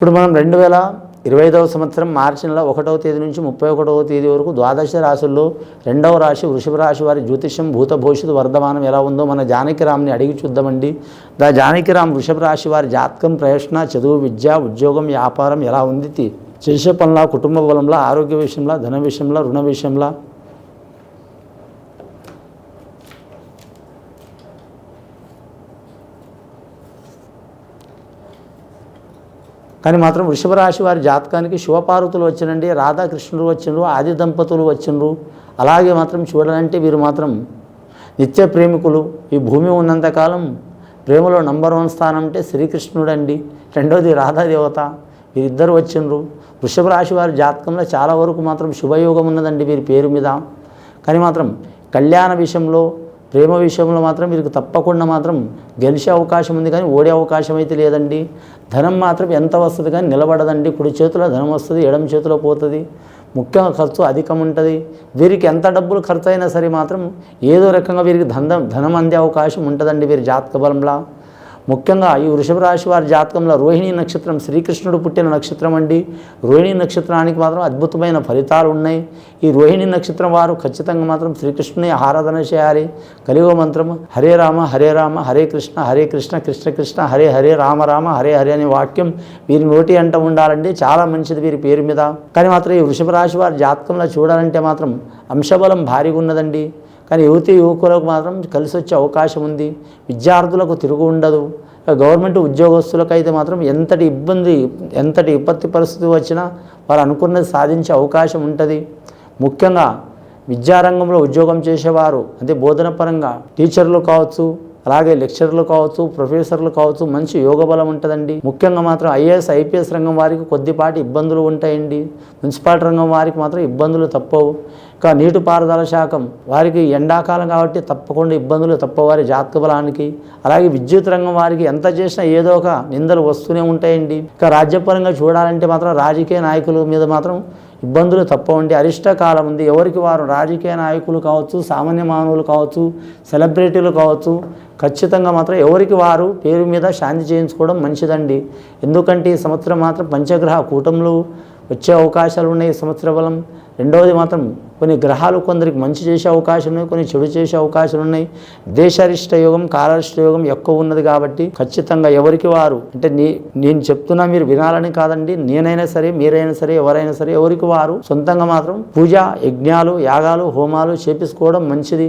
ఇప్పుడు మనం 2025వ సంవత్సరం మార్చి నెల 1వ తేదీ నుంచి 31వ తేదీ వరకు ద్వాదశ రాశుల్లో రెండవ రాశి వృషభ రాశి వారి జ్యోతిష్యం భూత భవిష్యత్తు వర్ధమానం ఎలా ఉందో మన జానకిరామ్ని అడిగి చూద్దామండి. జానకిరామ్ వృషభ రాశి వారి జాతకం, ప్రయత్న, చదువు, విద్య, ఉద్యోగం, వ్యాపారం ఎలా ఉంది, చేసే పనుల, కుటుంబ బలంలో, ఆరోగ్య విషయంలో, ధన విషయంలో, రుణ విషయంలో, కానీ మాత్రం వృషభ రాశి వారి జాతకానికి శివపార్వతులు వచ్చినండి, రాధాకృష్ణులు వచ్చిండ్రు, ఆది దంపతులు వచ్చిండ్రు. అలాగే మాత్రం చూడాలంటే వీరు మాత్రం నిత్య ప్రేమికులు. ఈ భూమి ఉన్నంతకాలం ప్రేమలో నంబర్ 1 స్థానం అంటే శ్రీకృష్ణుడు అండి, రెండోది రాధాదేవత. వీరిద్దరు వచ్చిండ్రు. వృషభ రాశి వారి జాతకంలో చాలా వరకు మాత్రం శుభయోగం ఉన్నదండి వీరి పేరు మీద. కానీ మాత్రం కళ్యాణ విషయంలో, ప్రేమ విషయంలో మాత్రం వీరికి తప్పకుండా మాత్రం గెలిచే అవకాశం ఉంది, కానీ ఓడే అవకాశం అయితే లేదండి. ధనం మాత్రం ఎంత వస్తుంది కానీ నిలబడదండి. కుడి చేతిలో ధనం వస్తుంది, ఎడమ చేతిలో పోతుంది. ముఖ్యంగా ఖర్చు అధికం ఉంటుంది. వీరికి ఎంత డబ్బులు ఖర్చు అయినా సరే మాత్రం ఏదో రకంగా వీరికి ధనం అందే అవకాశం ఉంటుందండి వీరి జాతక బలంలో. ముఖ్యంగా ఈ వృషభ రాశి వారి జాతకంలో రోహిణి నక్షత్రం శ్రీకృష్ణుడు పుట్టిన నక్షత్రం అండి. రోహిణి నక్షత్రానికి మాత్రం అద్భుతమైన ఫలితాలు ఉన్నాయి. ఈ రోహిణి నక్షత్రం వారు ఖచ్చితంగా మాత్రం శ్రీకృష్ణుని ఆరాధన చేయాలి. కలియుగ మంత్రం హరే రామ హరే రామ హరే కృష్ణ హరే కృష్ణ కృష్ణ కృష్ణ హరే హరే రామ రామ హరే హరే అనే వాక్యం వీరి నోటి అంట ఉండాలండి. చాలా మంచిది వీరి పేరు మీద. కానీ మాత్రం ఈ వృషభ రాశి వారి జాతకంలో చూడాలంటే మాత్రం అంశబలం భారీగా ఉన్నదండి. కానీ యువకులకు మాత్రం కలిసి వచ్చే అవకాశం ఉంది. విద్యార్థులకు తిరుగు ఉండదు. గవర్నమెంట్ ఉద్యోగస్తులకు అయితే మాత్రం ఎంతటి విపత్తి పరిస్థితి వచ్చినా వారు అనుకున్నది సాధించే అవకాశం ఉంటుంది. ముఖ్యంగా విద్యారంగంలో ఉద్యోగం చేసేవారు, అంటే బోధన పరంగా టీచర్లు కావచ్చు, అలాగే లెక్చరర్లు కావచ్చు, ప్రొఫెసర్లు కావచ్చు, మంచి యోగ బలం ఉంటుందండి. ముఖ్యంగా మాత్రం ఐఏఎస్, ఐపీఎస్ రంగం వారికి కొద్దిపాటి ఇబ్బందులు ఉంటాయండి. మున్సిపాలిటీ రంగం వారికి మాత్రం ఇబ్బందులు తప్పవు. ఇంకా నీటిపారుదల శాఖం వారికి ఎండాకాలం కాబట్టి తప్పకుండా ఇబ్బందులు తప్పవారి జాతక బలానికి. అలాగే విద్యుత్ రంగం వారికి ఎంత చేసినా ఏదో ఒక నిందలు వస్తూనే ఉంటాయండి. ఇంకా రాజ్యపరంగా చూడాలంటే మాత్రం రాజకీయ నాయకుల మీద మాత్రం ఇబ్బందులు తప్పవండి. అరిష్టకాలం ఉంది. ఎవరికి వారు రాజకీయ నాయకులు కావచ్చు, సామాన్య మానవులు కావచ్చు, సెలబ్రిటీలు కావచ్చు, ఖచ్చితంగా మాత్రం ఎవరికి వారు పేరు మీద శాంతి చేయించుకోవడం మంచిదండి. ఎందుకంటే ఈ సంవత్సరం మాత్రం పంచగ్రహ కూటములు వచ్చే అవకాశాలు ఉన్నాయి. ఈ సంవత్సర బలం. రెండవది మాత్రం కొన్ని గ్రహాలు కొందరికి మంచి చేసే అవకాశం ఉన్నాయి, కొన్ని చెడు చేసే అవకాశాలు ఉన్నాయి. దేశారిష్ట యోగం, కాలారిష్ట యోగం ఎక్కువ ఉన్నది కాబట్టి ఖచ్చితంగా ఎవరికి వారు, అంటే నేను చెప్తున్నా మీరు వినాలని కాదండి, నేనైనా సరే, మీరైనా సరే, ఎవరైనా సరే ఎవరికి వారు సొంతంగా మాత్రం పూజ, యజ్ఞాలు, యాగాలు, హోమాలు చేపించుకోవడం మంచిది.